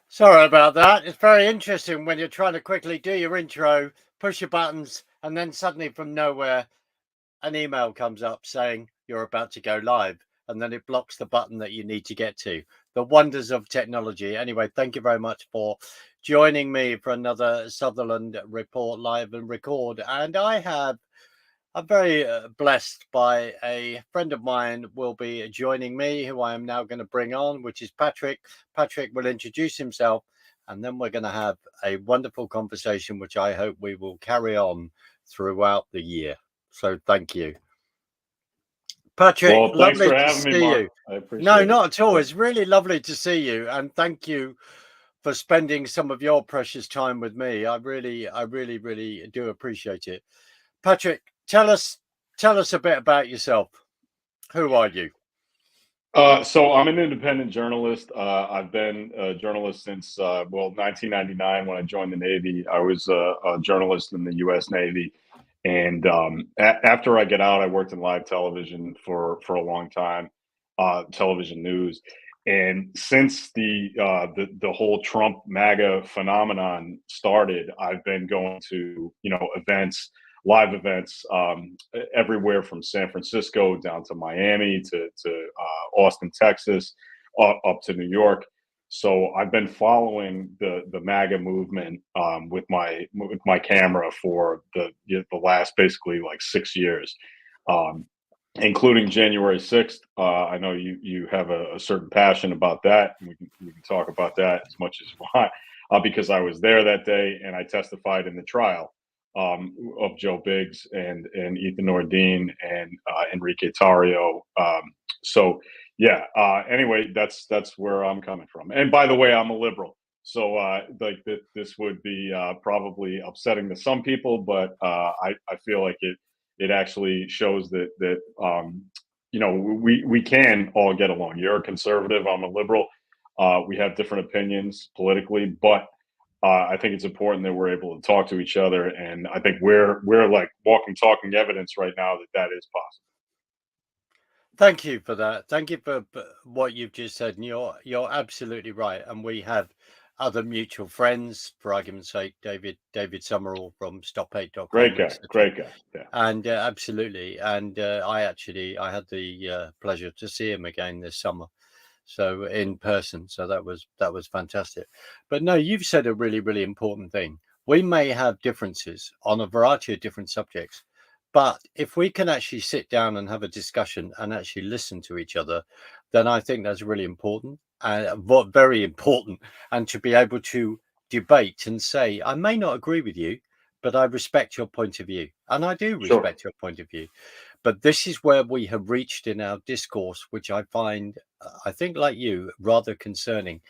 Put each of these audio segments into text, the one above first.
Sorry about that. It's very interesting when you're trying to quickly do your intro, push your buttons, and then suddenly from nowhere, an email comes up saying you're about to go live, and then it blocks the button that you need to get to. The wonders of technology. Anyway, thank you very much for joining me for another Sutherland Report live and record. And I'm very blessed by a friend of mine will be joining me, who I am now going to bring on, which is Patrick. Patrick will introduce himself, and then we're going to have a wonderful conversation, which I hope we will carry on throughout the year. So thank you. Patrick, Well, thanks lovely for to having me, see Mark. you. I No, appreciate it. not at all. It's really lovely to see you, and thank you for spending some of your precious time with me. I really do appreciate it. Patrick, tell us a bit about yourself. Who are you? So I'm an independent journalist. I've been a journalist since 1999 when I joined the Navy. I was a journalist in the U.S. Navy, and after I get out, I worked in live television for a long time, television news. And since the whole Trump MAGA phenomenon started, I've been going to events, live events, everywhere from San Francisco down to Miami to Austin, Texas, up to New York. So I've been following the MAGA movement with my camera for the last basically like 6 years, um, including January 6th. I know you have a certain passion about that. And we can talk about that as much as you want, because I was there that day and I testified in the trial of Joe Biggs and Ethan Nordine and Enrique Tarrio. So yeah. Anyway, that's where I'm coming from. And by the way, I'm a liberal. So this would be probably upsetting to some people, but I feel like it actually shows that we can all get along. You're a conservative. I'm a liberal. We have different opinions politically, but I think it's important that we're able to talk to each other, and I think we're like walking, talking evidence right now that is possible. Thank you for that. Thank you for what you've just said, and you're absolutely right. And we have other mutual friends, for argument's sake, David Summerall from Great stop8.com, guy, etc. great guy. Yeah. And absolutely, and I had the pleasure to see him again this summer, so in person. So that was fantastic. But no, you've said a really important thing. We may have differences on a variety of different subjects, but if we can actually sit down and have a discussion and actually listen to each other, then I think that's really important and very important. And to be able to debate and say, I may not agree with you, but I respect your point of view. And I do Sure. respect your point of view. But this is where we have reached in our discourse, which I find, I think, like you, rather concerning.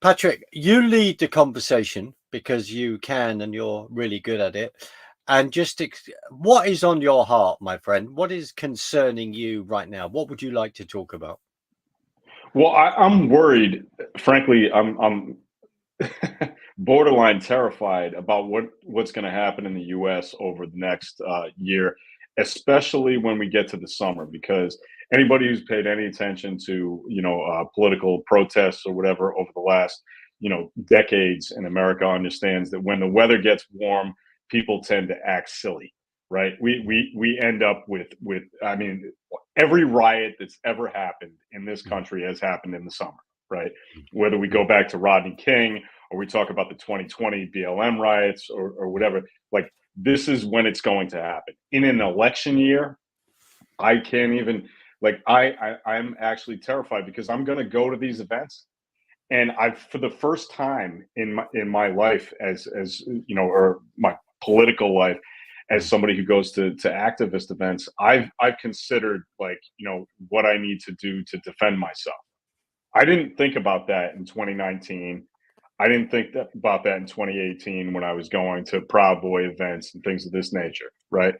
Patrick, you lead the conversation because you can and you're really good at it. And just what is on your heart, my friend? What is concerning you right now? What would you like to talk about? Well, I'm worried. Frankly, I'm borderline terrified about what's going to happen in the U.S. over the next year, especially when we get to the summer. Because anybody who's paid any attention to political protests or whatever over the last decades in America understands that when the weather gets warm, people tend to act silly. Right? We end up with I mean, every riot that's ever happened in this country has happened in the summer. Right? Whether we go back to Rodney King or we talk about the 2020 BLM riots or whatever, like this is when it's going to happen. In an election year, I can't even I'm actually terrified because I'm going to go to these events and I've for the first time in my life as or my political life as somebody who goes to activist events, I've considered what I need to do to defend myself. I didn't think about that in 2019. I didn't think about that in 2018 when I was going to Proud Boy events and things of this nature, right?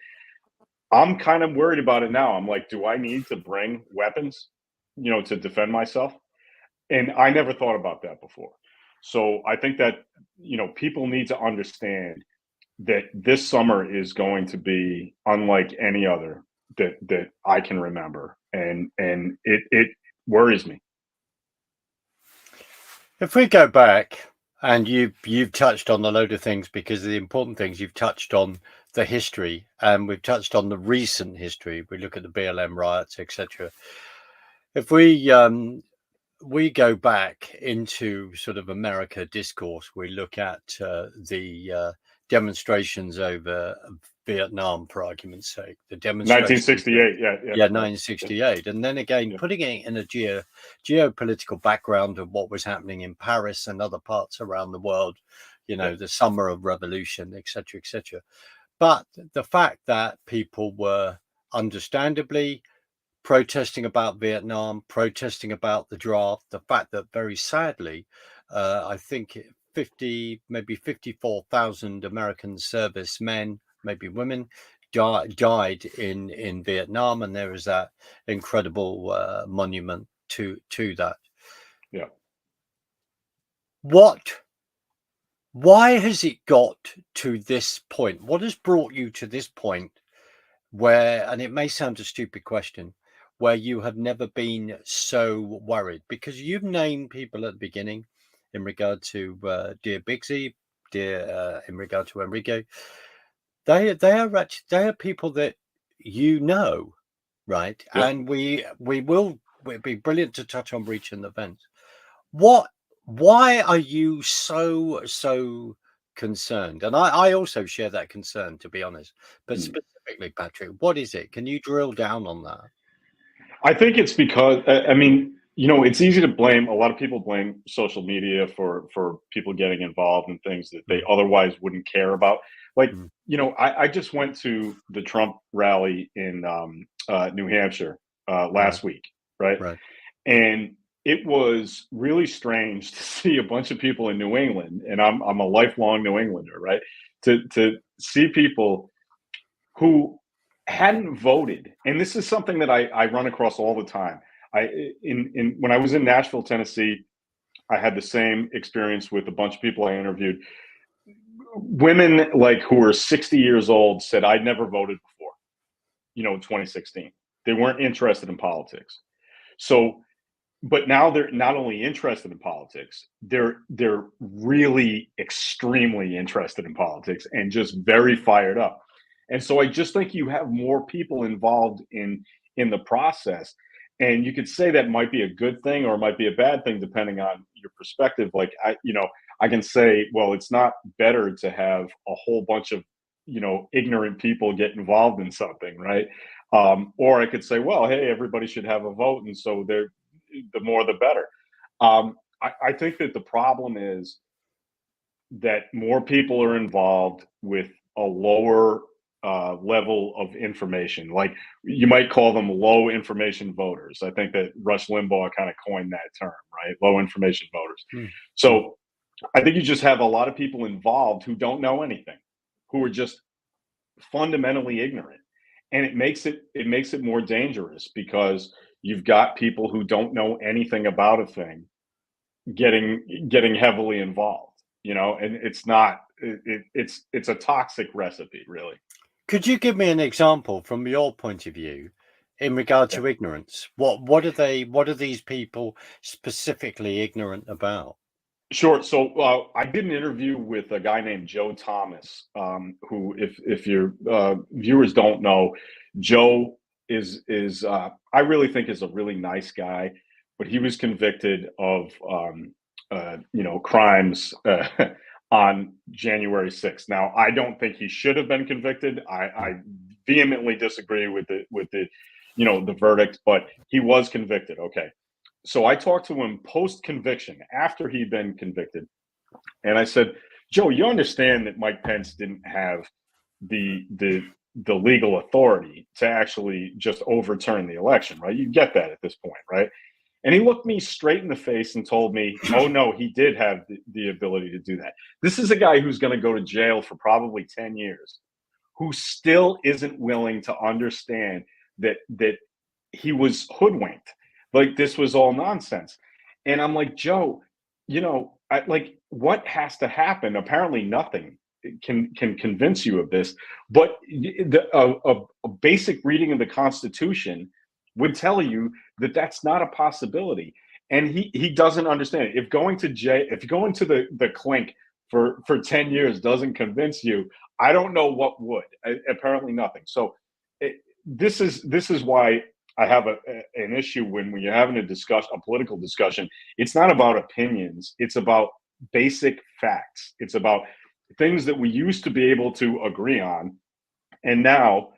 I'm kind of worried about it now. I'm like, do I need to bring weapons, to defend myself? And I never thought about that before. So I think that, people need to understand that this summer is going to be unlike any other that I can remember. And it worries me. If we go back, and you've touched on a load of things, because the important things you've touched on the history, and we've touched on the recent history. We look at the BLM riots, etc. If we go back into sort of America discourse, we look at the demonstrations over Vietnam, for argument's sake, the demonstrations. 1968, yeah, yeah, Yeah, right, 1968. And then again, yeah, putting it in a geopolitical background of what was happening in Paris and other parts around the world, yeah, the summer of revolution, etc., etc. But the fact that people were understandably protesting about Vietnam, protesting about the draft, the fact that very sadly, I think 50, maybe 54,000 American servicemen, maybe women, died in Vietnam, and there is that incredible monument to that. yeah. What? Why has it got to this point? What has brought you to this point where, and it may sound a stupid question, where you have never been so worried? Because you've named people at the beginning in regard to dear Bigsy, dear in regard to Enrique. They are people that right? Yep. And it'd be brilliant to touch on breach and events. What? Why are you so concerned? And I also share that concern, to be honest. But Mm. specifically, Patrick, what is it? Can you drill down on that? I think it's because I mean, it's easy to blame. A lot of people blame social media for people getting involved in things that they Mm, otherwise wouldn't care about. Like, mm, I just went to the Trump rally in New Hampshire right, last week, right? right. And it was really strange to see a bunch of people in New England, and I'm a lifelong New Englander, right? To see people who hadn't voted, and this is something that I run across all the time. In when I was in Nashville, Tennessee, I had the same experience with a bunch of people I interviewed. Women like who were 60 years old said I'd never voted before, 2016. They weren't interested in politics. So but now they're not only interested in politics, they're really extremely interested in politics and just very fired up. And so I just think you have more people involved in the process. And you could say that might be a good thing or it might be a bad thing depending on your perspective. Like I can say, well, it's not better to have a whole bunch of ignorant people get involved in something, right? Or I could say, well, hey, everybody should have a vote, and so they're the more the better. I think that the problem is that more people are involved with a lower level of information. Like you might call them low information voters. I think that Rush Limbaugh kind of coined that term, right? Low information voters. Mm, mm. So I think you just have a lot of people involved who don't know anything, who are just fundamentally ignorant, and it makes it more dangerous because you've got people who don't know anything about a thing getting heavily involved, and it's not it's a toxic recipe, really. Could you give me an example from your point of view in regard Yeah. to ignorance? What are these people specifically ignorant about? Sure. So I did an interview with a guy named Joe Thomas, who, if your viewers don't know, Joe is I really think is a really nice guy, but he was convicted of crimes on January 6th. Now I don't think he should have been convicted. I vehemently disagree with the the verdict, but he was convicted. Okay. So I talked to him post conviction after he'd been convicted, and I said, Joe, you understand that Mike Pence didn't have the legal authority to actually just overturn the election, right? You get that at this point, right? And he looked me straight in the face and told me, oh no, he did have the ability to do that. This is a guy who's going to go to jail for probably 10 years, who still isn't willing to understand that he was hoodwinked. Like this was all nonsense. And I'm like, Joe, what has to happen? Apparently nothing can convince you of this. But a basic reading of the Constitution would tell you that that's not a possibility. and he doesn't understand it. If going to the clink for 10 years doesn't convince you, I don't know what would. Apparently nothing. So this is why I have an issue when you're having a political discussion. It's not about opinions. It's about basic facts. It's about things that we used to be able to agree on, and now,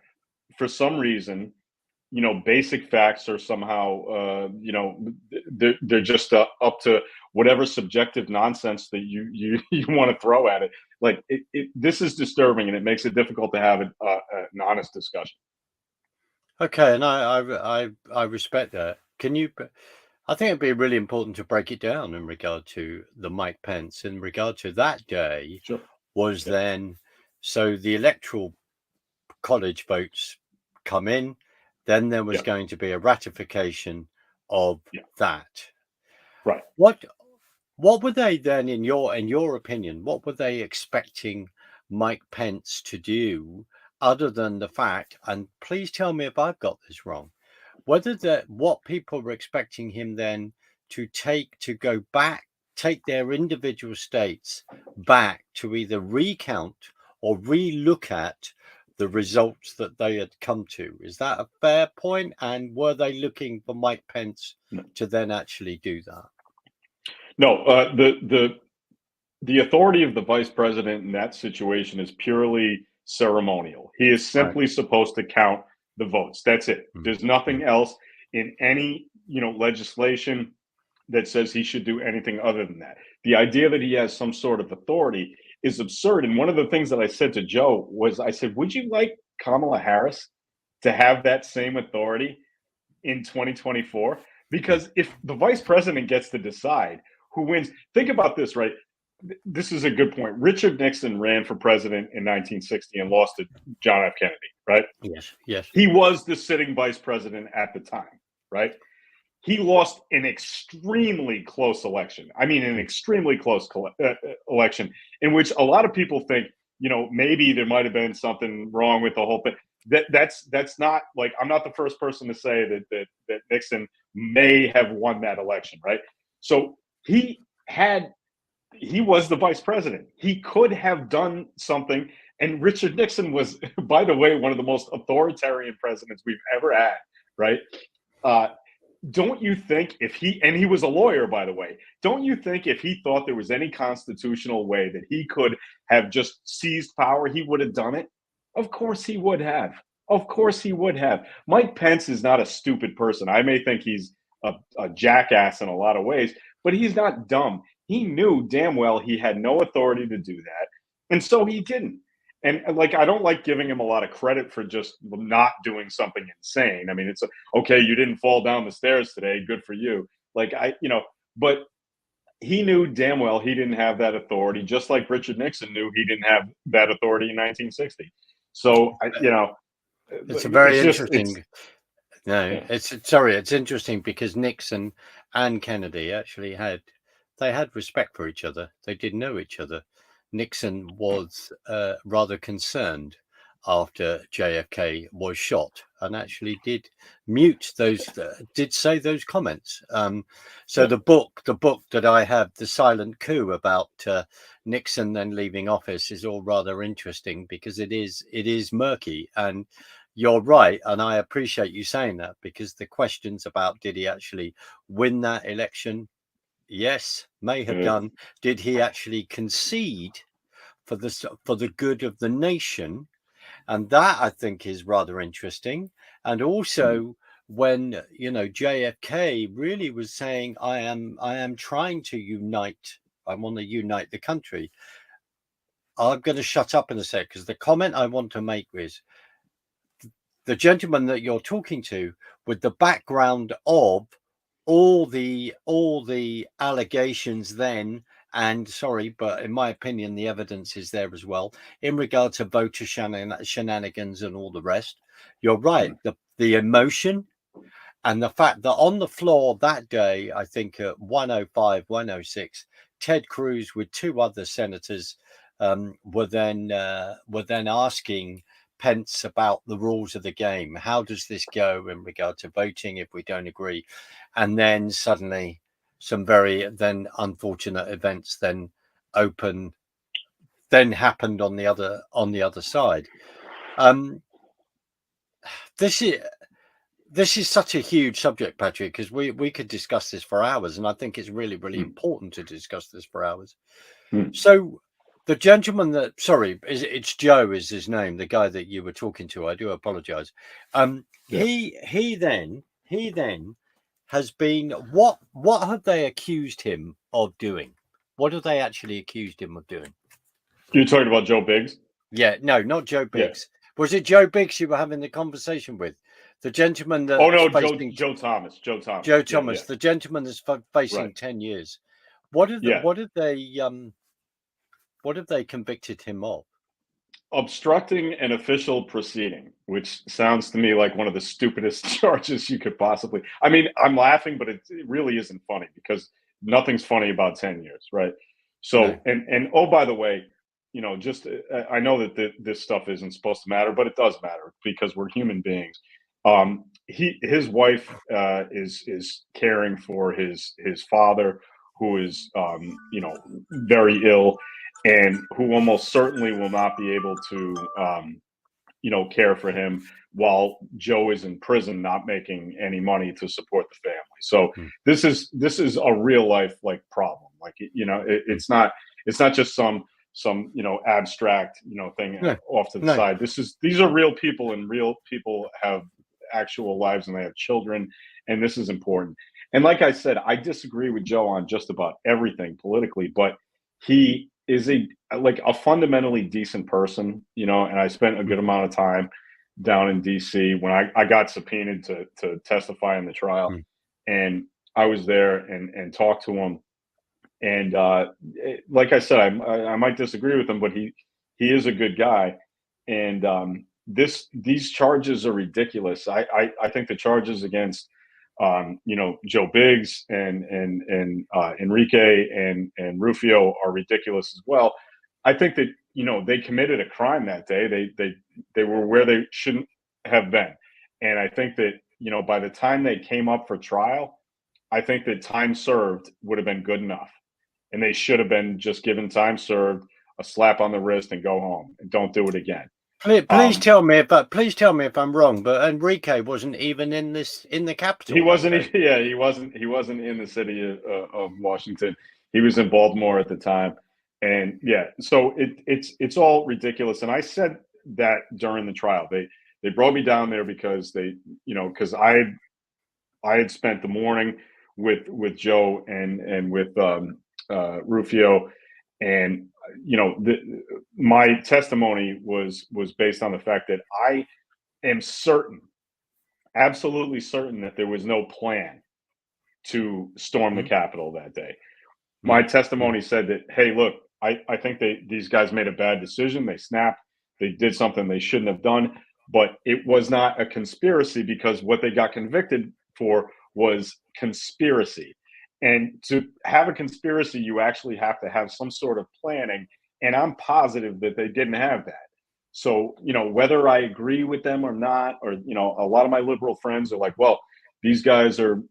for some reason, basic facts are somehow, they're just up to whatever subjective nonsense that you want to throw at it. Like this is disturbing, and it makes it difficult to have an honest discussion. Okay, and I respect that. Can you? I think it'd be really important to break it down in regard to the Mike Pence. In regard to that day, Sure. was Yeah. then so the electoral college votes come in, then there was Yeah. going to be a ratification of Yeah. that. Right. What were they then, in your opinion, what were they expecting Mike Pence to do, other than the fact, and please tell me if I've got this wrong, whether that what people were expecting him then to go back, take their individual states back to either recount or re-look at the results that they had come to. Is that a fair point? And were they looking for Mike Pence No. to then actually do that? No. The authority of the vice president in that situation is purely ceremonial. He is Right. simply supposed to count the votes. That's it. There's nothing else in any legislation that says he should do anything other than that. The idea that he has some sort of authority is absurd. And one of the things that I said to Joe was, I said, would you like Kamala Harris to have that same authority in 2024? Because if the vice president gets to decide who wins, think about this, right? This is a good point. Richard Nixon ran for president in 1960 and lost to John F. Kennedy, right? Yes, yes. He was the sitting vice president at the time, right? He lost an extremely close election. I mean, an extremely close election in which a lot of people think, maybe there might have been something wrong with the whole thing. That's not, like, I'm not the first person to say that Nixon may have won that election, right? So he was the vice president. He could have done something. And Richard Nixon was, by the way, one of the most authoritarian presidents we've ever had, right? Don't you think he was a lawyer, by the way, don't you think if he thought there was any constitutional way that he could have just seized power, he would have done it? Of course he would have. Of course he would have. Mike Pence is not a stupid person. I may think he's a jackass in a lot of ways, but he's not dumb. He knew damn well he had no authority to do that. And so he didn't. And like, I don't like giving him a lot of credit for just not doing something insane. I mean, it's okay, you didn't fall down the stairs today. Good for you. Like, but he knew damn well he didn't have that authority, just like Richard Nixon knew he didn't have that authority in 1960. So, it's a very it's just, interesting. No, it's interesting because Nixon and Kennedy actually had respect for each other. They did know each other. Nixon was rather concerned after JFK was shot, and actually did say those comments. So the book that I have, The Silent Coup, about Nixon then leaving office, is all rather interesting because it is murky. And you're right, and I appreciate you saying that, because the questions about did he actually win that election? Yes, may have done. Did he actually concede for the good of the nation? And that, I think, is rather interesting. And also, when JFK really was saying, I am trying to unite. I want to unite the country. I'm going to shut up in a sec, because the comment I want to make is the gentleman that you're talking to, with the background of all the allegations then, and sorry, but in my opinion the evidence is there as well in regard to voter shenanigans and all the rest. You're right, the emotion and the fact that on the floor that day, I think at 105 106, Ted Cruz with two other senators were then asking Pence about the rules of the game. How does this go in regard to voting if we don't agree? And then suddenly some very then unfortunate events then happened on the other side. This is such a huge subject, Patrick, because we could discuss this for hours, and I think it's really, really important to discuss this for hours. So the gentleman it's Joe is his name, the guy that you were talking to. I do apologize. He then has been what have they accused him of doing? What have they actually accused him of doing? You're talking about Joe Biggs? Yeah, no, not Joe Biggs. Yeah. Was it Joe Biggs you were having the conversation with? The gentleman that Joe Thomas. Joe Thomas, the gentleman that's facing 10 years. What have they convicted him of? Obstructing an official proceeding, which sounds to me like one of the stupidest charges you could possibly. I mean, I'm laughing, but it really isn't funny because nothing's funny about 10 years, right? So, and oh, by the way, just I know that this stuff isn't supposed to matter, but it does matter because we're human beings. His wife is caring for his father, who is very ill, and who almost certainly will not be able to care for him while Joe is in prison, not making any money to support the family. So this is a real life problem. It's not just some abstract thing off to the side. These are real people, and real people have actual lives, and they have children, and this is important. And like I said, I disagree with Joe on just about everything politically, but he is a fundamentally decent person, and I spent a good amount of time down in DC when I got subpoenaed to testify in the trial, and I was there and talked to him. And like I said, I might disagree with him, but he is a good guy. And these charges are ridiculous. I think the charges against Joe Biggs and Enrique and Rufio are ridiculous as well. I think that they committed a crime that day. They were where they shouldn't have been, and I think that by the time they came up for trial, I think that time served would have been good enough, and they should have been just given time served, a slap on the wrist, and go home and don't do it again. Please tell me if I'm wrong, but Enrique wasn't even in the capital. He wasn't. Yeah, he wasn't in the city of Washington. He was in Baltimore at the time, and so it's all ridiculous. And I said that during the trial, they brought me down there because because I had spent the morning with Joe and with Rufio, and my testimony was based on the fact that I am absolutely certain that there was no plan to storm the Capitol that day. My testimony said that, hey, look, I think these guys made a bad decision. They snapped. They did something they shouldn't have done, but it was not a conspiracy, because what they got convicted for was conspiracy. And to have a conspiracy, you actually have to have some sort of planning. And I'm positive that they didn't have that. So, whether I agree with them or not, or, a lot of my liberal friends are like, well, these guys are,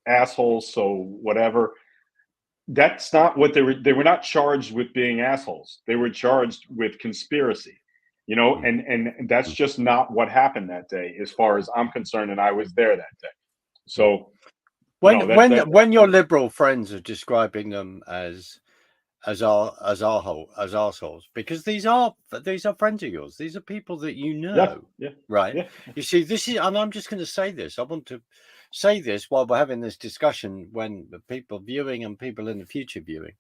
assholes, so whatever. That's not what they were not charged with being assholes. They were charged with conspiracy, and that's just not what happened that day, as far as I'm concerned. And I was there that day. So when your liberal friends are describing them as assholes, because these are friends of yours. These are people that right? Yeah. You see, this is, and I'm just going to say this. I want to say this while we're having this discussion, when the people viewing and people in the future viewing.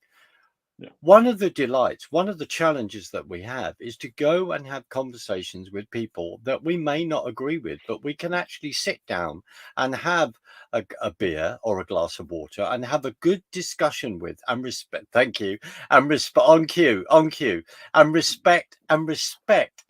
One of the delights, one of the challenges that we have is to go and have conversations with people that we may not agree with, but we can actually sit down and have a beer or a glass of water and have a good discussion with, and respect. Thank you. And respect on cue, and respect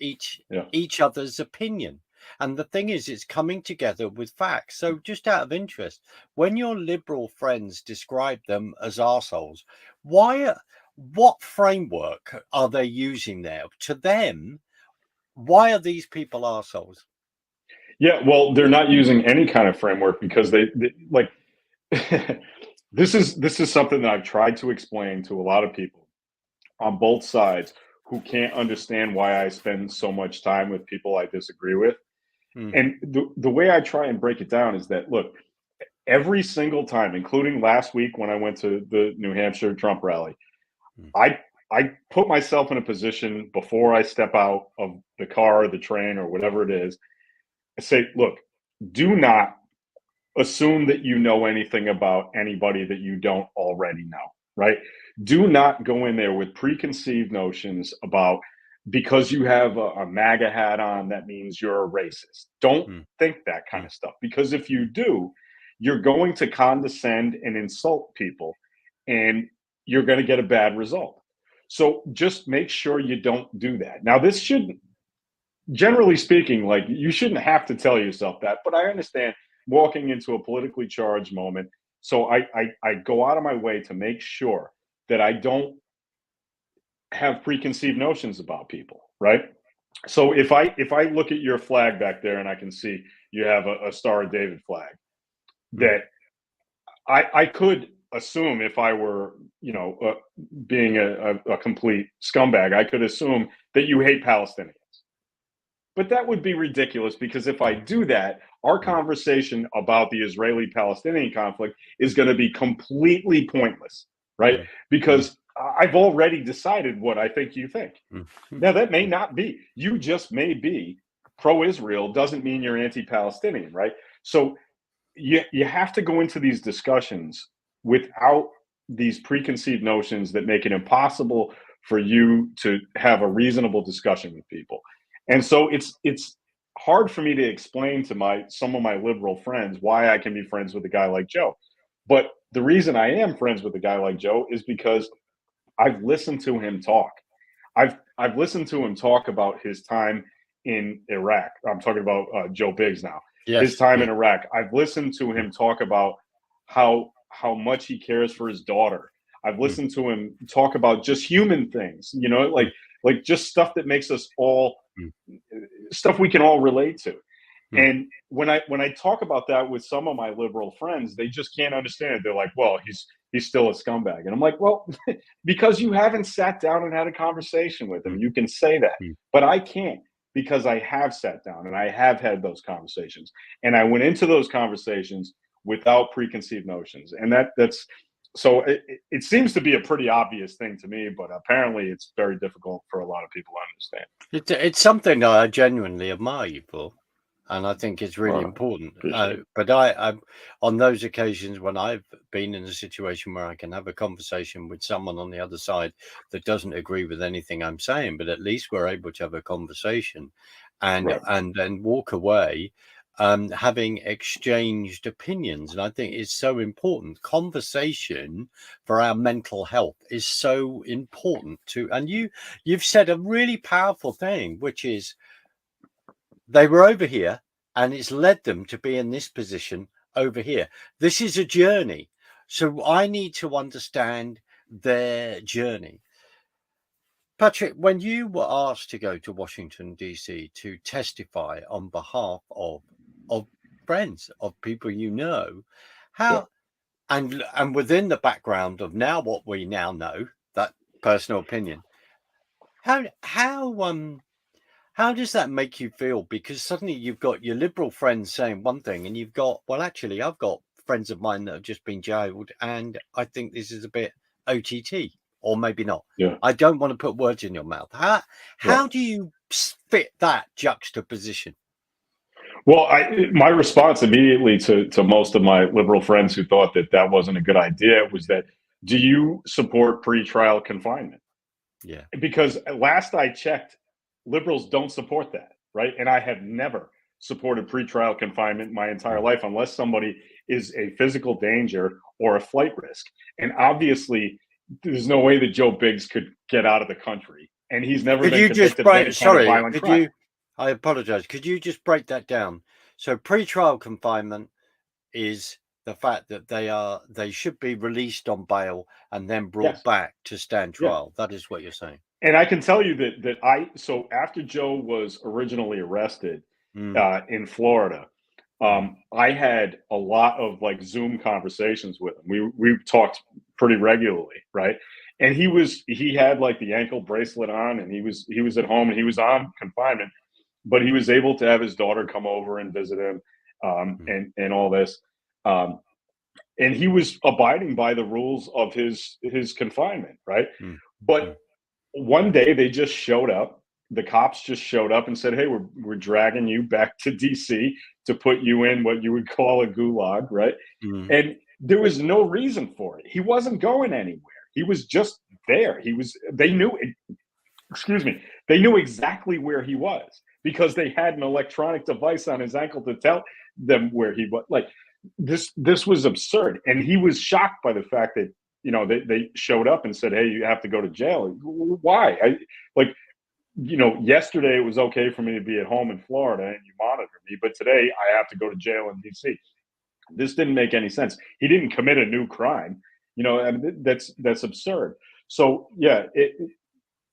each other's opinion. And the thing is, it's coming together with facts. So just out of interest, when your liberal friends describe them as arseholes, what framework are they using there? To them, why are these people arseholes? Yeah, well, they're not using any kind of framework, because they like This is something that I've tried to explain to a lot of people on both sides who can't understand why I spend so much time with people I disagree with. Mm, And the way I try and break it down is that, look, every single time, including last week when I went to the New Hampshire Trump rally, mm, I put myself in a position before I step out of the car or the train or whatever it is. I say, look, do not assume that you know anything about anybody that you don't already know, right? Do not go in there with preconceived notions about because you have a MAGA hat on, that means you're a racist. Don't mm, think that kind mm, of stuff, because if you mm, do, you're going to condescend and insult people, and you're going to get a bad result. So just make sure you don't do that. Now, this should, generally speaking, like, you shouldn't have to tell yourself that, but I understand walking into a politically charged moment. So I go out of my way to make sure that I don't have preconceived notions about people, right? So if I look at your flag back there and I can see you have a Star of David flag, mm, that I could assume, if I were, being a complete scumbag, I could assume that you hate Palestinians. But that would be ridiculous, because if I mm, do that, our mm, conversation about the Israeli Palestinian conflict is going to be completely pointless, right? mm, mm, Because I've already decided what I think you think. mm, mm, Now, that may not be. You just may be pro Israel, doesn't mean you're anti Palestinian, right? So you have to go into these discussions without these preconceived notions that make it impossible for you to have a reasonable discussion with people. And so it's hard for me to explain to my some of my liberal friends why I can be friends with a guy like Joe. But the reason I am friends with a guy like Joe is because I've listened to him talk. I've listened to him talk about his time in Iraq. I'm talking about Joe Biggs now. His yes. time Yeah. in Iraq. I've listened to Mm, him talk about how much he cares for his daughter. I've mm, listened to him talk about just human things, mm, like just stuff that makes us all, mm, stuff we can all relate to. mm, And when I talk about that with some of my liberal friends, they just can't understand it. They're like, "Well, he's still a scumbag," and I'm like, "Well, because you haven't sat down and had a conversation with him, mm, you can say that, mm. but I can't, because I have sat down and I have had those conversations, and I went into those conversations without preconceived notions, and that's so it seems to be a pretty obvious thing to me, but apparently it's very difficult for a lot of people to understand." It's something that I genuinely admire you for, and I think it's really Well, important. appreciate it. But I'm on those occasions when I've been in a situation where I can have a conversation with someone on the other side that doesn't agree with anything I'm saying, but at least we're able to have a conversation, Right. and then walk away, having exchanged opinions. And I think it's so important. Conversation for our mental health is so important to. And you've said a really powerful thing, which is they were over here and it's led them to be in this position over here. This is a journey. So I need to understand their journey. Patrick, when you were asked to go to Washington, D.C. to testify on behalf of friends, of people you know, Yeah. how and within the background of now what we now know, that personal opinion, how how does that make you feel? Because suddenly you've got your liberal friends saying one thing, and you've got, well, actually, I've got friends of mine that have just been jailed, and I think this is a bit OTT, or maybe not. Yeah. I don't want to put words in your mouth. Right. How do you fit that juxtaposition? Well, my response immediately to most of my liberal friends who thought that that wasn't a good idea was that, do you support pretrial confinement? Yeah, yeah. Because last I checked, liberals don't support that, right? And I have never supported pretrial confinement my entire Mm. life unless somebody is a physical danger or a flight risk. And obviously, there's no way that Joe Biggs could get out of the country, and he's never Could been you just convicted of break? any kind of Sorry, violent could crime. you? I apologize. Could you just break that down? So, pre-trial confinement is the fact that they should be released on bail and then brought Yes. back to stand Yeah. trial. That is what you're saying. And I can tell you that so after Joe was originally arrested Mm, in Florida, I had a lot of like Zoom conversations with him. We talked pretty regularly, right? And he had like the ankle bracelet on, and he was at home and he was on confinement, but he was able to have his daughter come over and visit him, Mm, and all this. Um, and he was abiding by the rules of his confinement, right? mm, But mm, one day they just showed up. The cops just showed up and said, "Hey, we're dragging you back to DC to put you in what you would call a gulag," right? mm, And there was no reason for it. He wasn't going anywhere. He was just there. He was. They knew. Excuse me. They knew exactly where he was because they had an electronic device on his ankle to tell them where he was. Like this was absurd, and he was shocked by the fact that they showed up and said, "Hey, you have to go to jail." Why? Like yesterday it was okay for me to be at home in Florida and you monitor me, but today I have to go to jail in DC. This didn't make any sense. He didn't commit a new crime. And that's absurd. So yeah,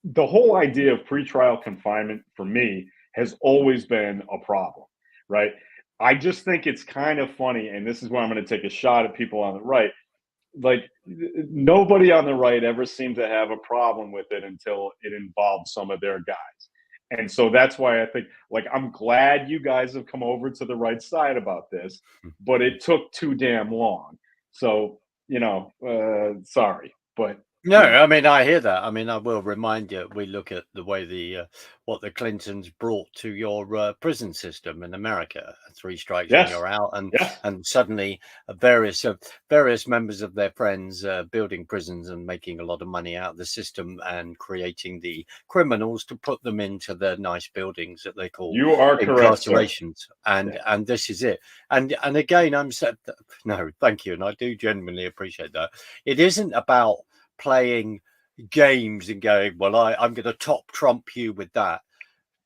the whole idea of pretrial confinement for me has always been a problem, right? I just think it's kind of funny, and this is where I'm going to take a shot at people on the right. Like nobody on the right ever seemed to have a problem with it until it involved some of their guys. And so that's why I think, like, I'm glad you guys have come over to the right side about this, but mm. it took too damn long. So, sorry, but No, I mean, I hear that. I mean, I will remind you, we look at the way what the Clintons brought to your prison system in America. Three strikes and yes, you're out, yes, and suddenly various members of their friends building prisons and making a lot of money out of the system and creating the criminals to put them into the nice buildings that they call you are correct, sir. incarcerations. Yeah. And this is it. And again, I'm said no, thank you, and I do genuinely appreciate that. It isn't about playing games and going, well, I'm going to top trump you with that. Right.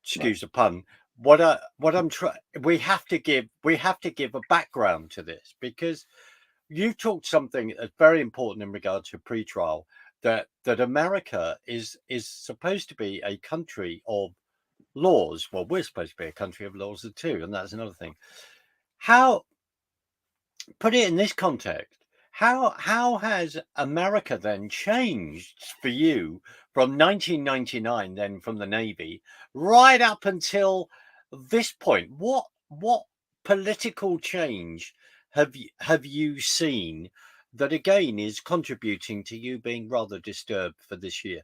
Excuse the pun. What I'm trying, we have to give a background to this, because you talked something that's very important in regard to pretrial, that America is supposed to be a country of laws. Well, we're supposed to be a country of laws too, and that's another thing. How put it in this context? How has America then changed for you from 1999, then from the Navy, right up until this point? What political change have you seen that again is contributing to you being rather disturbed for this year?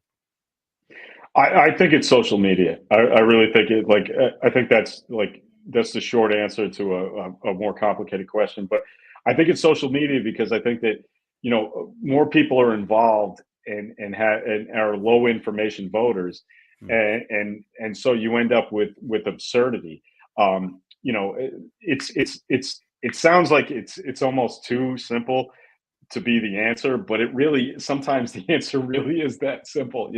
I think it's social media. I really think it. Like I think that's the short answer to a more complicated question. But I think it's social media because I think that more people are involved and are low information voters, Mm, and so you end up with absurdity. It sounds like it's almost too simple to be the answer, but it really sometimes the answer really is that simple.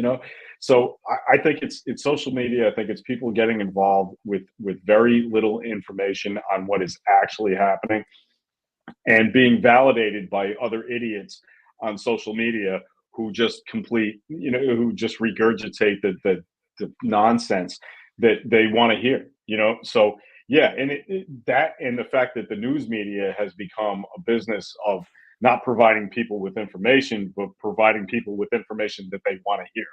So I think it's social media. I think it's people getting involved with very little information on what is actually happening and being validated by other idiots on social media who just who just regurgitate the nonsense that they want to hear. So yeah, and that and the fact that the news media has become a business of not providing people with information, but providing people with information that they want to hear.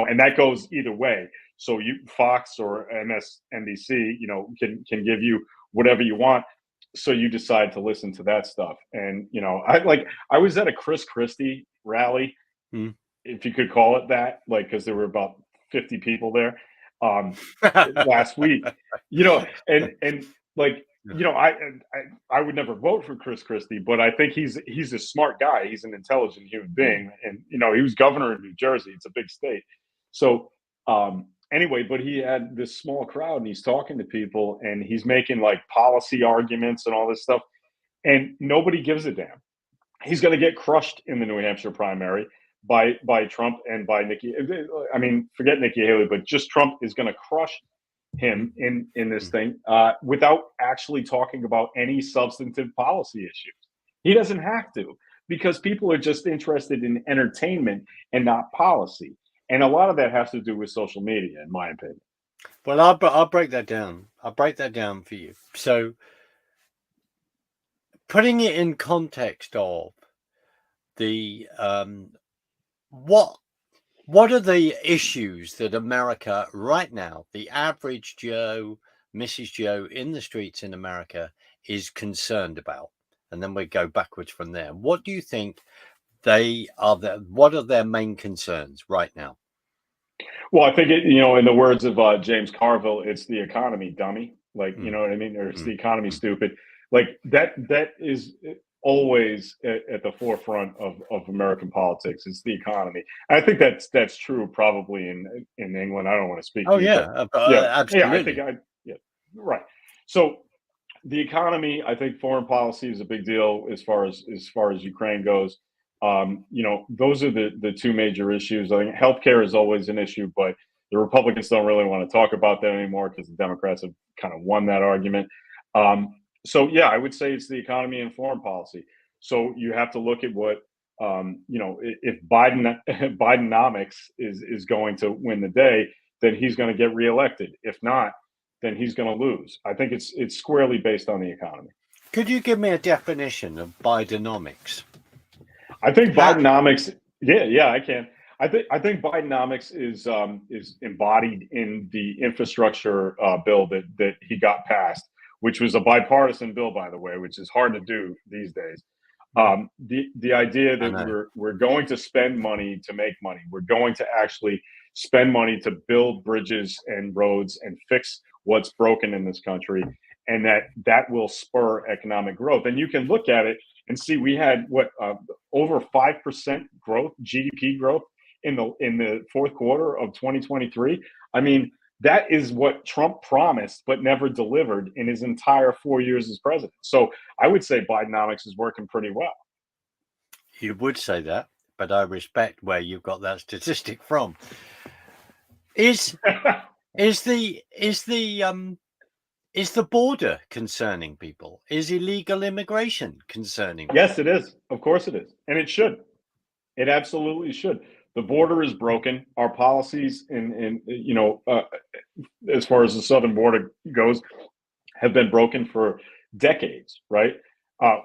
And that goes either way. So you Fox or MSNBC, can give you whatever you want, so you decide to listen to that stuff. And I was at a Chris Christie rally, mm. if you could call it that, like because there were about 50 people there last week. And like I would never vote for Chris Christie, but I think he's a smart guy. He's an intelligent human being, and he was governor of New Jersey. It's a big state. So anyway, but he had this small crowd, and he's talking to people, and he's making like policy arguments and all this stuff, and nobody gives a damn. He's going to get crushed in the New Hampshire primary by Trump and by Nikki. I mean, forget Nikki Haley, but just Trump is going to crush Mm, him in this mm. thing without actually talking about any substantive policy issues. He doesn't have to, because people are just interested in entertainment and not policy. And a lot of that has to do with social media, in my opinion. Well, I'll break that down. I'll break that down for you. So putting it in context of the what are the issues that America right now, the average Joe, Mrs. Joe in the streets in America is concerned about? And then we go backwards from there. What do you think what are their main concerns right now? Well, I think in the words of James Carville, it's the economy, dummy. Like, you know what I mean? Or it's the economy, stupid. Like that is always at the forefront of American politics. It's the economy. And I think that's true probably in England. I don't want to speak Oh for you, but yeah, yeah, I absolutely. think yeah, right. So the economy, I think foreign policy is a big deal as far as Ukraine goes. Those are the two major issues. I think healthcare is always an issue, but the Republicans don't really want to talk about that anymore because the Democrats have kind of won that argument. So yeah, I would say it's the economy and foreign policy. So you have to look at what if Bidenomics is going to win the day, then he's going to get reelected. If not, then he's going to lose. I think it's squarely based on the economy. Could you give me a definition of Bidenomics? I think Bidenomics. Yeah, I can. I think Bidenomics is embodied in the infrastructure bill that he got passed, which was a bipartisan bill, by the way, which is hard to do these days. The idea that we're going to spend money to make money. We're going to actually spend money to build bridges and roads and fix what's broken in this country, and that will spur economic growth. And you can look at it and see we had over 5% growth, GDP growth in the fourth quarter of 2023. I mean, that is what Trump promised but never delivered in his entire 4 years as president. So I would say Bidenomics is working pretty well. You would say that, but I respect where you've got that statistic from. Is the border concerning people? Is illegal immigration concerning people? Yes, it is. Of course it is. And it should. It absolutely should. The border is broken. Our policies as far as the southern border goes have been broken for decades, right?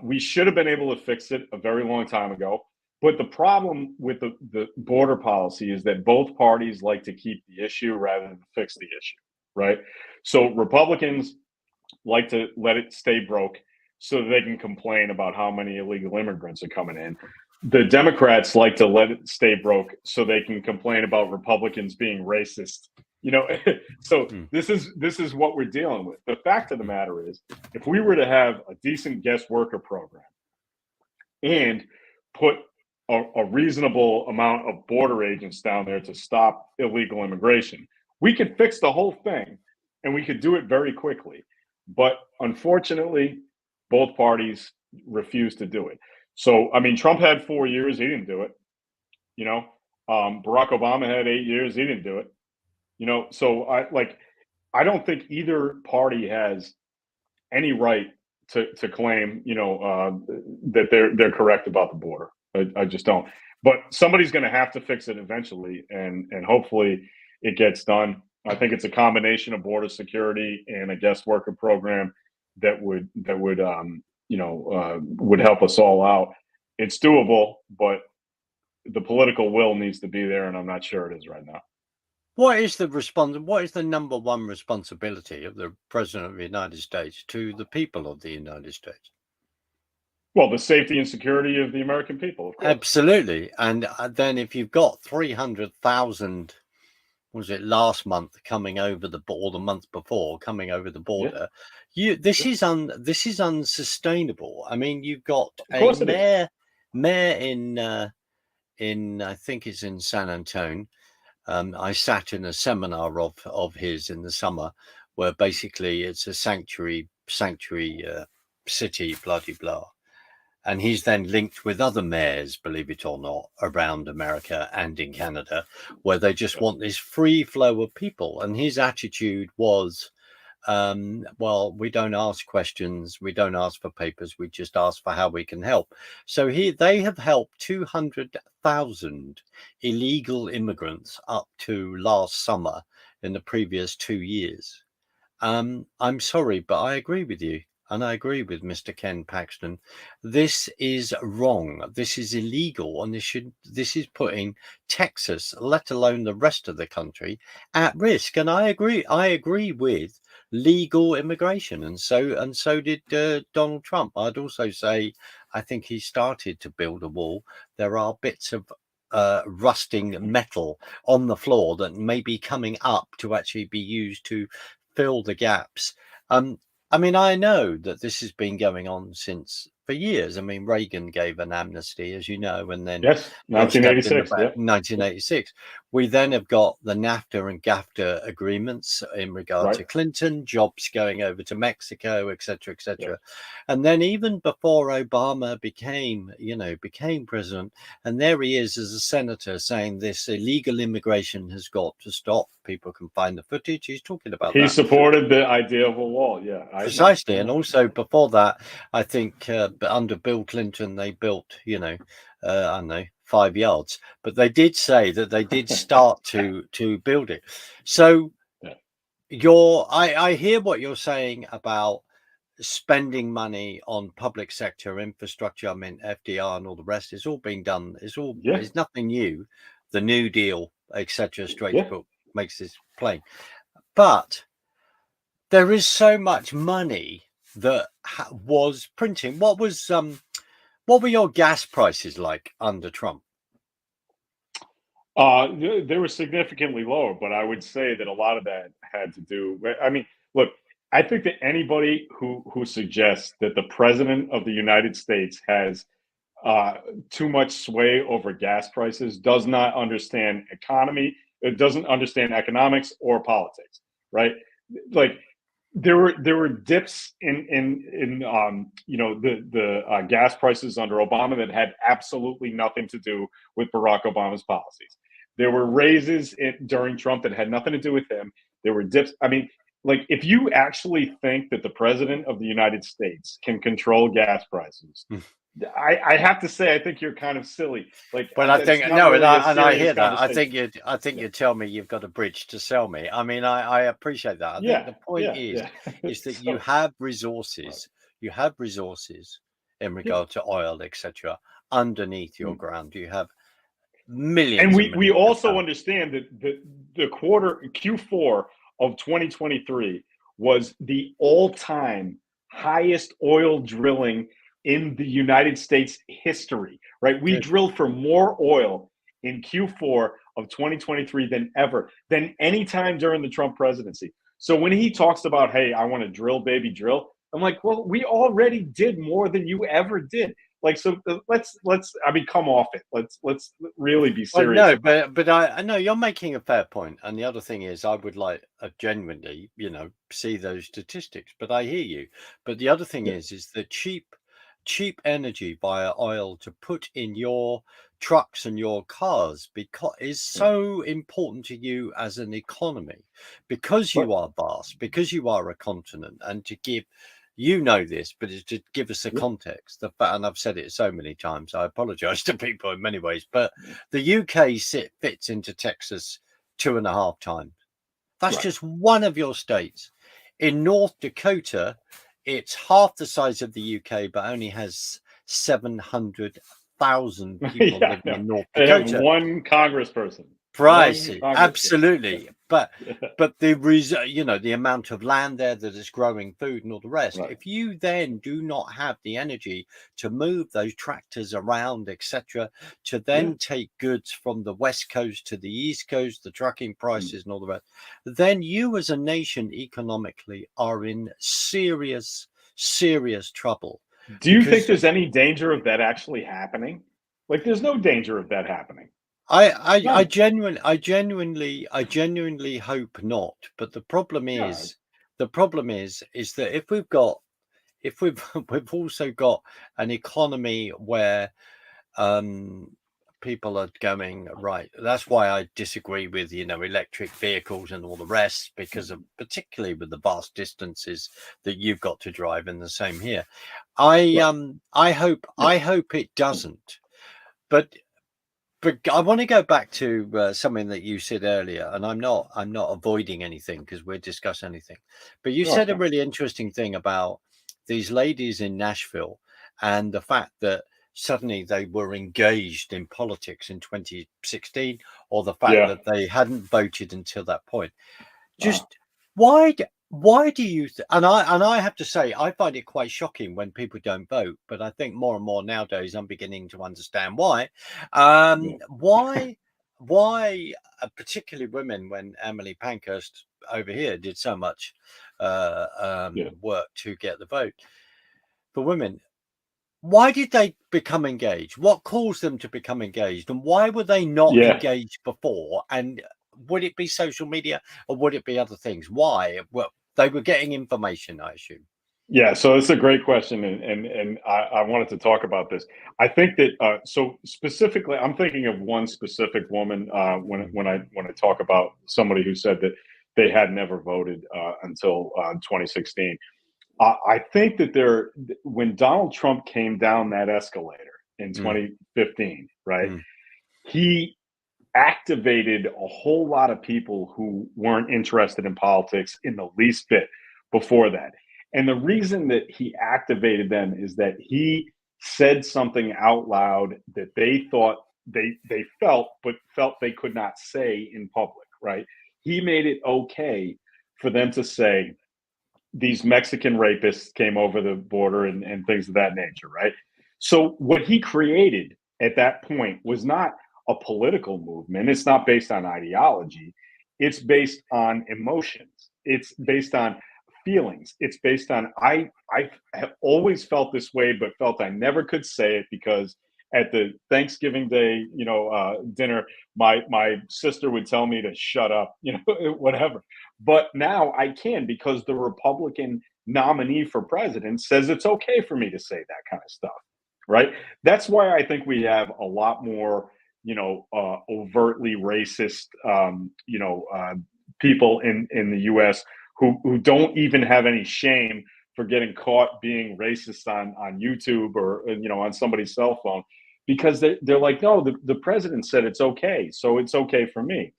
We should have been able to fix it a very long time ago. But the problem with the border policy is that both parties like to keep the issue rather than fix the issue, right? So Republicans like to let it stay broke so that they can complain about how many illegal immigrants are coming in. The Democrats like to let it stay broke so they can complain about Republicans being racist. So this is what we're dealing with. The fact of the matter is, if we were to have a decent guest worker program and put a reasonable amount of border agents down there to stop illegal immigration, we could fix the whole thing and we could do it very quickly. But unfortunately, both parties refused to do it. So, I mean, Trump had 4 years. He didn't do it. Barack Obama had 8 years. He didn't do it. So I don't think either party has any right to claim, that they're correct about the border. I just don't. But somebody's going to have to fix it eventually, and hopefully it gets done. I think it's a combination of border security and a guest worker program that would help us all out. It's doable, but the political will needs to be there, and I'm not sure it is right now. What is the number one responsibility of the President of the United States to the people of the United States? Well, the safety and security of the American people, of course. Absolutely. And then if you've got 300,000, was it last month coming over the border, the month before coming over the border, this is unsustainable. I mean, you've got a mayor in I think it's in San Antonio. I sat in a seminar of his in the summer, where basically it's a sanctuary city, blah blah blah. And he's then linked with other mayors, believe it or not, around America and in Canada, where they just want this free flow of people. And his attitude was, well, we don't ask questions, we don't ask for papers, we just ask for how we can help. So they have helped 200,000 illegal immigrants up to last summer in the previous 2 years. I'm sorry, but I agree with you. and I agree with Mr. Ken Paxton, this is wrong. This is illegal, and this is putting Texas, let alone the rest of the country, at risk. And I agree. I agree with legal immigration, and so did Donald Trump. I'd also say I think he started to build a wall. There are bits of rusting metal on the floor that may be coming up to actually be used to fill the gaps. Um, I mean, I know that this has been going on since for years. I mean, Reagan gave an amnesty, as you know, and then Yes, got stabbed in the 1986. back Yep. in 1986. We then have got the NAFTA and GAFTA agreements in regard Right. to Clinton, jobs going over to Mexico, etc., Yeah. etc. And then even before Obama became president, and there he is as a senator saying this illegal immigration has got to stop. People can find the footage. He's talking about He that. supported the idea of a wall. Yeah, I know. Precisely. And also before that, I think under Bill Clinton, they built, I don't know, 5 yards. But they did say that they did start to build it. So Yeah. I hear what you're saying about spending money on public sector infrastructure. I mean, FDR and all the rest. It's all being done. Yeah. It's nothing new. The New Deal, etc. Straight to Yeah. book makes this plain. But there is so much money that was printing. What were your gas prices like under Trump? They were significantly lower, but I would say that a lot of that had to do. I mean, look, I think that anybody who suggests that the president of the United States has too much sway over gas prices does not understand economy. It doesn't understand economics or politics, right? Like there were dips in the gas prices under Obama that had absolutely nothing to do with Barack Obama's policies. There were raises during Trump that had nothing to do with him. There were dips. I mean, like if you actually think that the president of the United States can control gas prices, I have to say I think you're kind of silly. Like Well, I it's think not no, really a and I serious hear that. conversation. I think Yeah, you tell me you've got a bridge to sell me. I mean, I appreciate that. I think yeah, the point yeah, yeah. is that you So have right. resources. You have resources in Yeah. regard to oil, etc. Underneath your Mm. ground, you have And millions and we millions of also barrels. understand that the quarter Q4 of 2023 was the all-time highest oil drilling in the United States history, right? We Good. drilled for more oil in Q4 of 2023 than ever, than any time during the Trump presidency. So when he talks about, hey, I want to drill, baby, drill, I'm like, well, we already did more than you ever did. Like, so let's I mean, come off it. Let's really be Well, serious no, about but I know you're making a fair point, and the other thing is, I would like genuinely, see those statistics. But I hear you. But the other thing it. is the cheap energy via oil to put in your trucks and your cars because is Yeah, yeah. so important to you as an economy, because Right. you are vast, because you are a continent, and to give. You know this, but it's to give us a Yeah, context. The fact, and I've said it so many times, I apologise to people in many ways, but the UK fits into Texas 2.5 times. That's right. just one of your states. In North Dakota, it's half the size of the UK, but only has 700,000 people Yeah, living no. in North They have Dakota. one congressperson. One Pricey, congressperson. Yeah. absolutely. But Yeah. the amount of land there that is growing food and all the rest. Right. If you then do not have the energy to move those tractors around, etc., to Yeah. then take goods from the west coast to the east coast, the trucking Mm. prices and all the rest, then you as a nation economically are in serious, serious trouble Do you think because there's any danger of that actually happening? Like, there's no danger of that happening. None. I genuinely hope not. But Yeah. the problem is that if we've we've also got an economy where um people are going right. That's why I disagree with electric vehicles and all the rest, because of particularly with the vast distances that you've got to drive. And the same here. Right. I hope it doesn't. But I want to go back to something that you said earlier, and I'm not avoiding anything because we're discussing anything. But you No, it's said a fine. really interesting thing about these ladies in Nashville and the fact that suddenly they were engaged in politics in 2016, or the fact Yeah. that they hadn't voted until that point. Uh, Just why do you and I have to say I find it quite shocking when people don't vote, but I think more and more nowadays I'm beginning to understand why. yeah. Why particularly women, when Emily Pankhurst over here did so much Yeah. work to get the vote for women, why did they become engaged? What caused them to become engaged? And why were they not Yeah. engaged before? And would it be social media or would it be other things? Why? Well, they were getting information, I assume. Yeah, so it's a great question, and I wanted to talk about this. I think that so specifically, I'm thinking of one specific woman Mm, when I talk about somebody who said that they had never voted until 2016. I think that when Donald Trump came down that escalator in mm, 2015, right? mm, He activated a whole lot of people who weren't interested in politics in the least bit before that. And the reason that he activated them is that he said something out loud that they thought they felt but felt they could not say in public, right? He made it okay for them to say these Mexican rapists came over the border and things of that nature, right? So what he created at that point was not a political movement. It's not based on ideology. It's based on emotions. It's based on feelings. It's based on I have always felt this way, but felt I never could say it because at the Thanksgiving Day, dinner, my sister would tell me to shut up, whatever. But now I can because the Republican nominee for president says it's okay for me to say that kind of stuff, right? That's why I think we have a lot more, overtly racist, people in the U.S. who don't even have any shame for getting caught being racist on YouTube or on somebody's cell phone because they're like, no, the president said it's okay, so it's okay for me.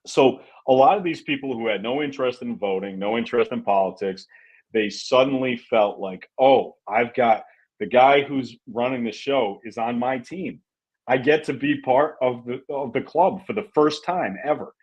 So a lot of these people who had no interest in voting, no interest in politics, they suddenly felt like, oh, I've got the guy who's running the show is on my team. I get to be part of the club for the first time ever.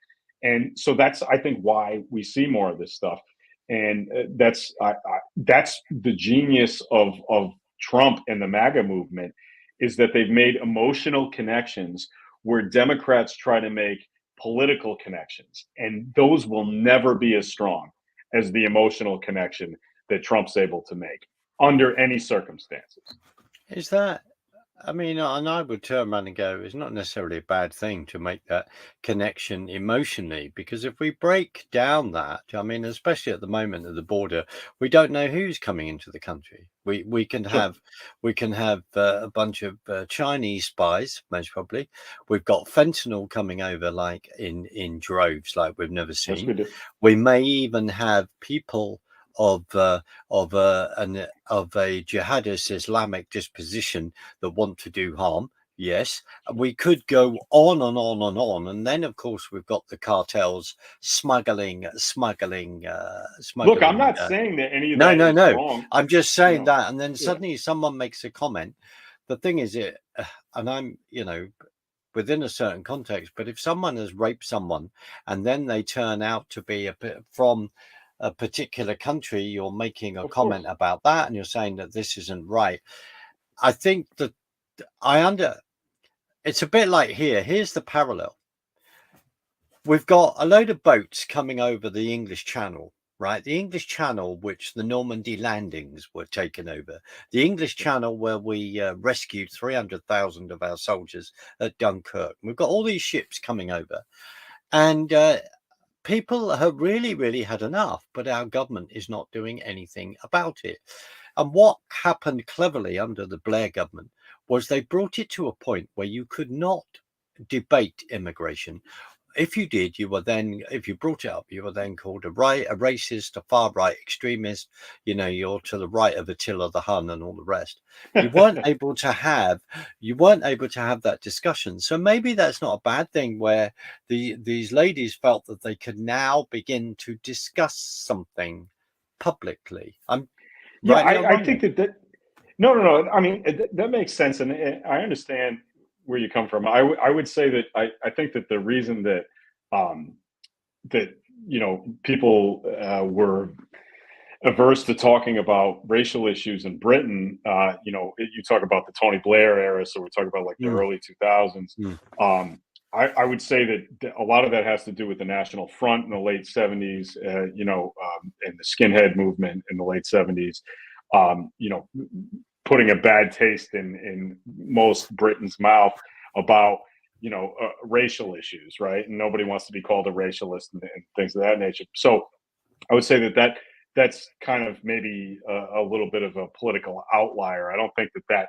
And so that's I think why we see more of this stuff. And that's the genius of Trump and the MAGA movement is that they've made emotional connections where Democrats try to make political connections, and those will never be as strong as the emotional connection that Trump's able to make under any circumstances. Is that, I mean, and I would turn around and go, it's not necessarily a bad thing to make that connection emotionally, because if we break down that, I mean, especially at the moment at the border, we don't know who's coming into the country. We can Sure. have a bunch of Chinese spies, most probably. We've got fentanyl coming over like in droves, like we've never Yes, seen. we do. We may even have people of of a jihadist Islamic disposition that want to do harm. Yes, we could go on and on and on, and then of course we've got the cartels Look, I'm smuggling. not saying that any of No, that no, is no. wrong. I'm just You saying know, that, and then yeah, suddenly someone makes a comment. The thing is, and I'm, within a certain context. But if someone has raped someone and then they turn out to be from a particular country, you're making a of comment course. about that and you're saying that this isn't right. I think that I under it's a bit like here. Here's the parallel. We've got a load of boats coming over the English Channel, right? The English Channel, which the Normandy landings were taken over, the English Channel where we rescued 300,000 of our soldiers at Dunkirk. We've got all these ships coming over, and people have really, really had enough, but our government is not doing anything about it. And what happened cleverly under the Blair government was they brought it to a point where you could not debate immigration. If you did, if you brought it up, you were then called a racist, a far right extremist. You're to the right of Attila the Hun and all the rest. You weren't able to have, you weren't able to have that discussion. So maybe that's not a bad thing. Where these ladies felt that they could now begin to discuss something publicly. Yeah, Rightly or I think wrongly? that no. I mean, that makes sense, and I understand where you come from. I would say that I think that the reason that um, that people were averse to talking about racial issues in Britain. You talk about the Tony Blair era, so we're talking about like the Mm, early 2000s. mm. I would say that a lot of that has to do with the National Front in the late 70s, and the skinhead movement in the late 70s. You know, putting a bad taste in most Britain's mouth about racial issues, right? And nobody wants to be called a racialist and things of that nature. So I would say that's kind of maybe a little bit of a political outlier. I don't think that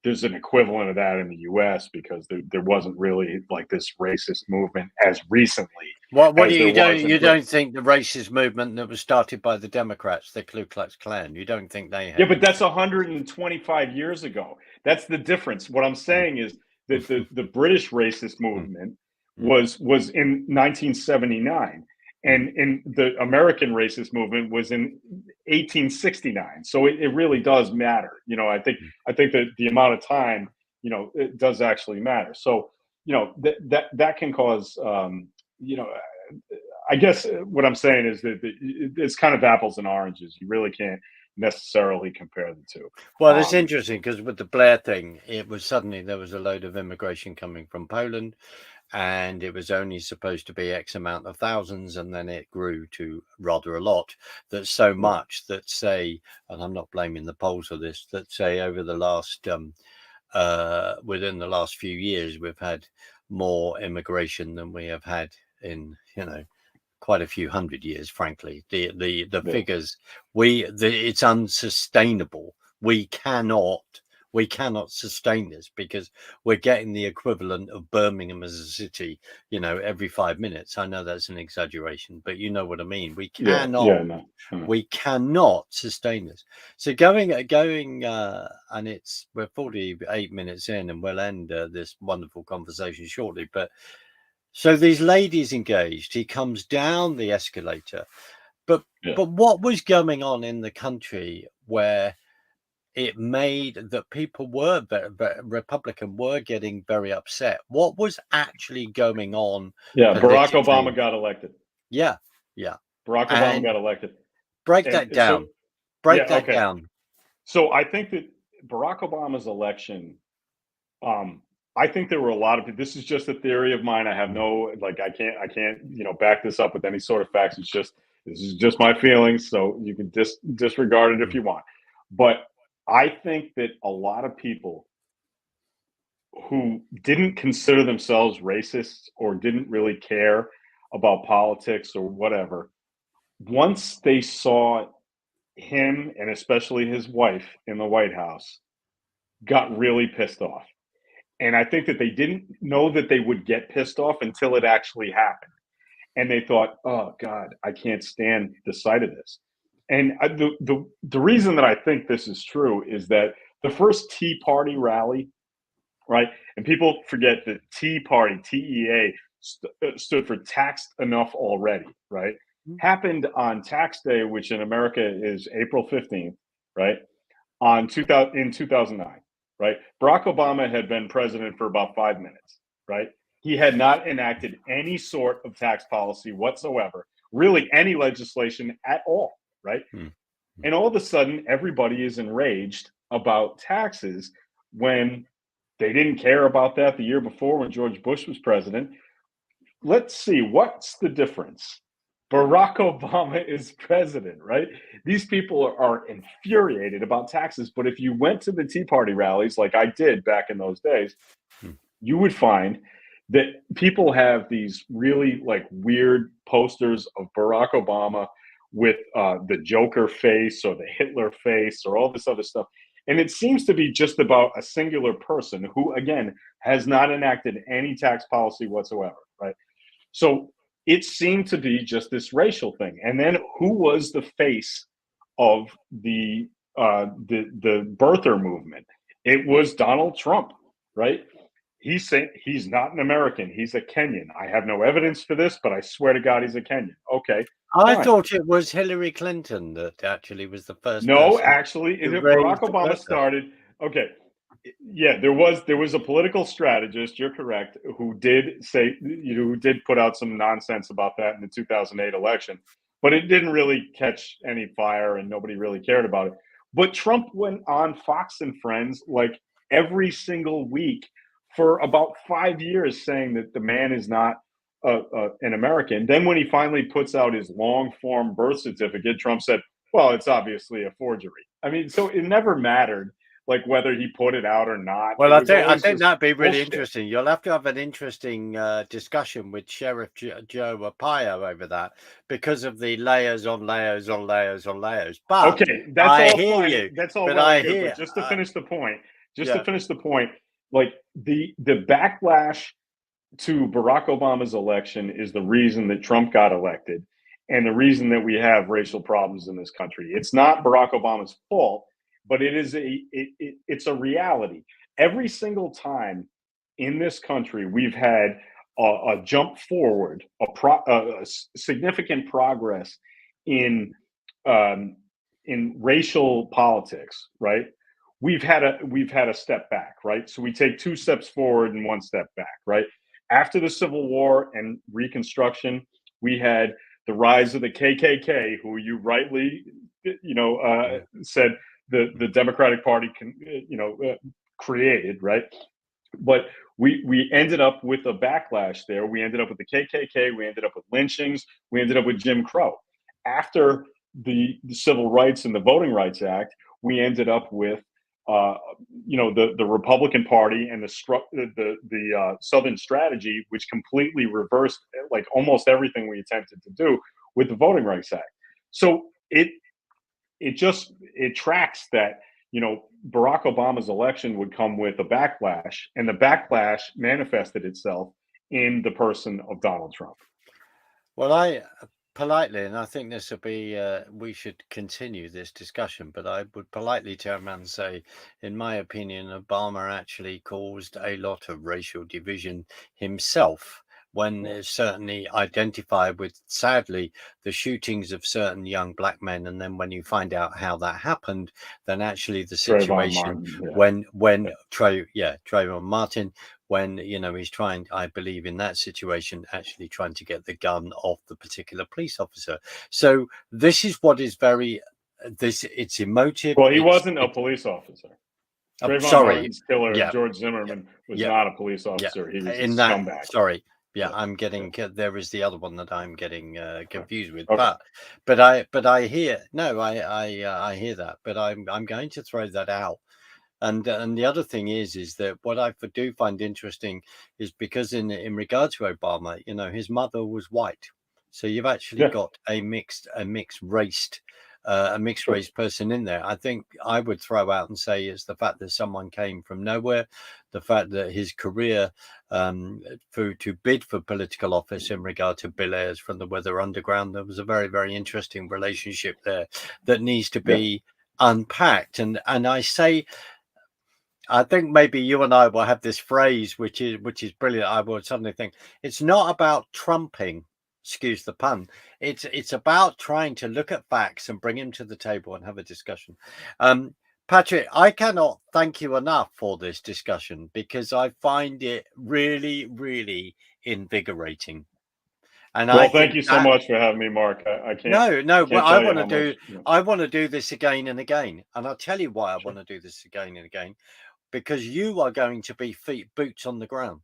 there's an equivalent of that in the U.S. because there wasn't really like this racist movement as recently What do as there was in you Britain. don't think the racist movement that was started by the Democrats, the Ku Klux Klan, you don't think they Yeah, had but any? that's 125 years ago. That's the difference. What I'm saying is that the British racist Mm, movement mm, was in 1979, mm, and the American racist movement was in 1869. So it really does matter. mm. I think that the amount of time, it does actually matter. So that can cause you know I guess what I'm saying is that it's kind of apples and oranges. You really can't necessarily compare the two. Well, it's Um, interesting because with the Blair thing, it was suddenly there was a load of immigration coming from Poland, and it was only supposed to be X amount of thousands, and then it grew to rather a lot. That's so yeah, much that say, and I'm not blaming the polls for this, that say over the last within the last few years, we've had more immigration than we have had in quite a few hundred years. Frankly, the yeah, figures it's unsustainable. We cannot sustain this because we're getting the equivalent of Birmingham as a city, every 5 minutes. I know that's an exaggeration, but you know what I mean. We yeah, cannot yeah. No, no. we cannot sustain this. So going, and we're 48 minutes in, and we'll end this wonderful conversation shortly. But so these ladies engaged. He comes down the escalator, but Yeah, what was going on in the country where it made that people were Republican were getting very upset? What was actually going on yeah. Barack Obama politically? got elected. Yeah, yeah, Barack Obama and got elected, break and that so down. Break yeah, that okay. down. So I think that Barack Obama's election. Um, I think there were a lot of people. This is just a theory of mine. I have Mm, no I can't back this up with any sort of facts. This is just my feelings. So you can disregard it if mm, you want. But I think that a lot of people who didn't consider themselves racists or didn't really care about politics or whatever, once they saw him and especially his wife in the White House, got really pissed off. And I think that they didn't know that they would get pissed off until it actually happened. And they thought, oh, God, I can't stand the sight of this. And the reason that I think this is true is that the first Tea Party rally, right? And people forget that Tea Party, TEA, stood for taxed enough already, right? mm, Happened on tax day, which in America is April 15th, right? On 2000 in 2009, right? Barack Obama had been president for about 5 minutes, right? He had not enacted any sort of tax policy whatsoever, really any legislation at all, right? mm, mm. And all of a sudden, everybody is enraged about taxes when they didn't care about that the year before when George Bush was president. Let's see, what's the difference? Barack Obama is president, right? These people are infuriated about taxes. But if you went to the Tea Party rallies, like I did back in those days, Mm. you would find that people have these really like weird posters of Barack Obama with the Joker face or the Hitler face or all this other stuff. And it seems to be just about a singular person who, again, has not enacted any tax policy whatsoever, right? So it seemed to be just this racial thing. And then who was the face of the birther movement? It was Donald Trump, right? He's saying he's not an American. He's a Kenyan. I have no evidence for this, but I swear to God, he's a Kenyan. Okay. I fine. thought it was Hillary Clinton that actually was the first No, person actually, who Barack raised the Obama pressure. started. Okay, yeah, there was a political strategist. You're correct, who did say, who did put out some nonsense about that in the 2008 election, but it didn't really catch any fire, and nobody really cared about it. But Trump went on Fox and Friends like every single week for about 5 years, saying that the man is not an American. Then when he finally puts out his long form birth certificate, Trump said, well, it's obviously a forgery. I mean, so it never mattered like whether he put it out or not. Well, It was I always think just that'd be really bullshit. interesting. You'll have to have an interesting discussion with Sheriff Joe Arpaio over that because of the layers on layers on layers on layers. But Okay, that's I all hear fine. you. That's all But well and I good. But hear, just to finish the point, yeah. like the backlash to Barack Obama's election is the reason that Trump got elected and the reason that we have racial problems in this country. It's not Barack Obama's fault, but it's a reality. Every single time in this country we've had a jump forward, a significant progress in um, racial politics, right? We've had a step back, right? So we take two steps forward and one step back, right? After the Civil War and Reconstruction, we had the rise of the KKK, who you rightly, said the Democratic Party created, right? But we ended up with a backlash there. We ended up with the KKK. We ended up with lynchings. We ended up with Jim Crow. After the Civil Rights and the Voting Rights Act, we ended up with uh, the Republican Party and the Southern strategy, which completely reversed like almost everything we attempted to do with the Voting Rights Act. So it tracks that Barack Obama's election would come with a backlash, and the backlash manifested itself in the person of Donald Trump. Well, I politely, and I think this will be, we should continue this discussion, but I would politely turn around and say, in my opinion, Obama actually caused a lot of racial division himself when Yeah. certainly identified with, sadly, the shootings of certain young black men. And then when you find out how that happened, then actually the Trayvon situation Martin. Yeah. when Yeah. Trayvon Martin, when he's trying, I believe in that situation, actually trying to get the gun off the particular police officer. So this is what is very it's emotive. Well, he wasn't a police officer. Trayvon Sorry, Martin's killer, yeah, George yeah, Zimmerman, was yeah, not a police yeah. officer. He was a In that, scumbag. sorry, yeah, Yeah. I'm Yeah. getting there is the other one that I'm getting confused with. Okay. But I hear no, I hear that, but I'm going to throw that out. And the other thing is that what I do find interesting is because in regard to Obama, his mother was white, so you've actually Yeah. got a mixed Sure. race person in there. I think I would throw out and say it's the fact that someone came from nowhere, the fact that his career to bid for political office in regard to Bill Ayers from the Weather Underground, there was a very, very interesting relationship there that needs to Yeah. be unpacked. And I say, I think maybe you and I will have this phrase, which is brilliant. I will suddenly think it's not about trumping, excuse the pun. It's about trying to look at facts and bring him to the table and have a discussion. Um, Patrick, I cannot thank you enough for this discussion because I find it really, really invigorating. And I Well, thank think you so that much for having me, Mark. I no, well, can't tell you how much. I want to do this again and again. And I'll tell you why I want to do this again and again, because you are going to be boots on the ground.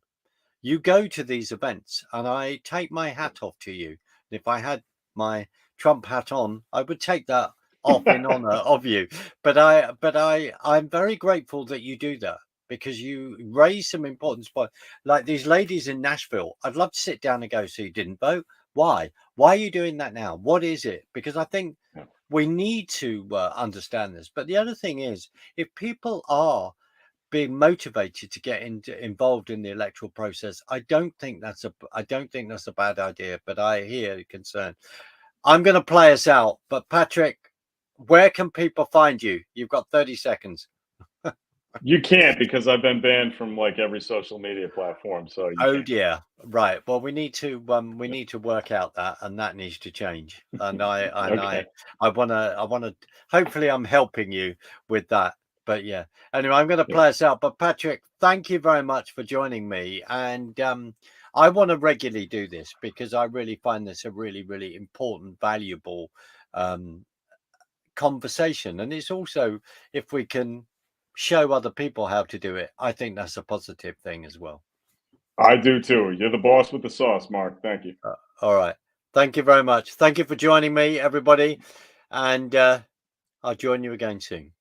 You go to these events, and I take my hat off to you. If I had my Trump hat on, I would take that off in honor of you. I'm very grateful that you do that because you raise some important points. Like these ladies in Nashville, I'd love to sit down and go, so you didn't vote? Why? Why are you doing that now? What is it? Because I think Yeah. we need to understand this. But the other thing is, if people are being motivated to get involved in the electoral process, I don't think that's a bad idea. But I hear the concern. I'm going to play us out. But Patrick, where can people find you? You've got 30 seconds. You can't because I've been banned from like every social media platform, so you Oh can't. dear. Right. Well, we need to work out that, and that needs to change. And Okay. I wanna. Hopefully, I'm helping you with that. But yeah. Anyway, I'm going to Yeah. play us out. But Patrick, thank you very much for joining me. And I want to regularly do this because I really find this a really, really important, valuable um, conversation. And it's also, if we can show other people how to do it, I think that's a positive thing as well. I do too. You're the boss with the sauce, Mark. Thank you. All right. Thank you very much. Thank you for joining me, everybody. And I'll join you again soon.